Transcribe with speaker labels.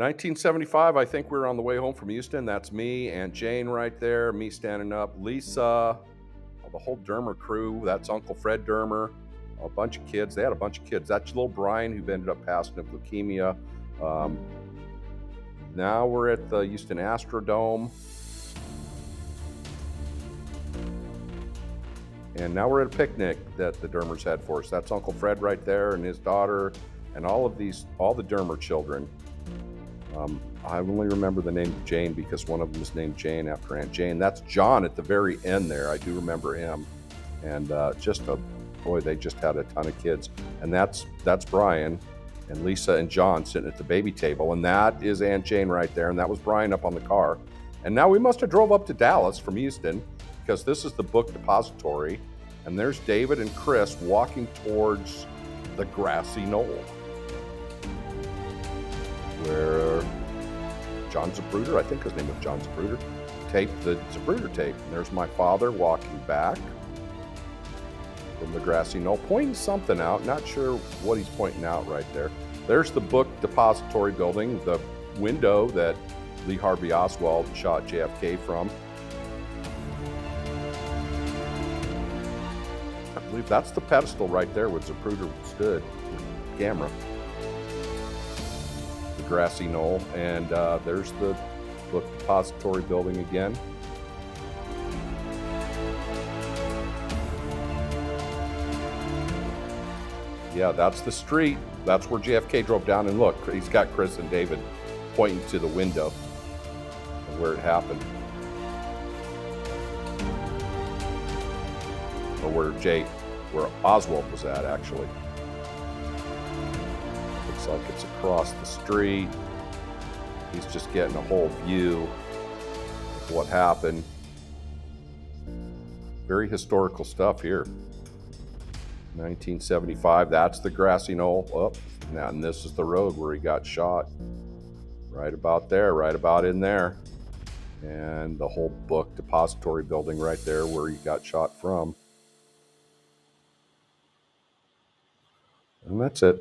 Speaker 1: 1975, I think we were on the way home from Houston. That's me and Jane right there, me standing up, Lisa, the whole Dermer crew. That's Uncle Fred Dermer, a bunch of kids. They had a bunch of kids. That's little Brian, who ended up passing of leukemia. Um, Now we're at the Houston Astrodome. And now we're at a picnic that the Dermers had for us. That's Uncle Fred right there and his daughter and all the Dermer children. I only remember the name Jane because one of them is named Jane after Aunt Jane. That's John at the very end there. I do remember him. And boy, they just had a ton of kids. And that's Brian and Lisa and John sitting at the baby table. And that is Aunt Jane right there. And that was Brian up on the car. And now we must have drove up to Dallas from Houston because this is the book depository. And there's David and Chris walking towards the grassy knoll where John Zapruder, I think his name was John Zapruder, taped the Zapruder tape. And there's my father walking back from the grassy knoll, pointing something out. Not sure what he's pointing out right there. There's the book depository building, the window that Lee Harvey Oswald shot JFK from. I believe that's the pedestal right there where Zapruder stood, the camera. The grassy knoll, and there's the book depository building again. Yeah, that's the street. That's where JFK drove down, and look, he's got Chris and David pointing to the window of where it happened. Or where Oswald was at, actually. Looks like it's across the street. He's just getting a whole view of what happened. Very historical stuff here. 1975, that's the grassy knoll. Oh, now, and this is the road where he got shot. Right about there, right about in there. And the whole book depository building right there where he got shot from. And that's it.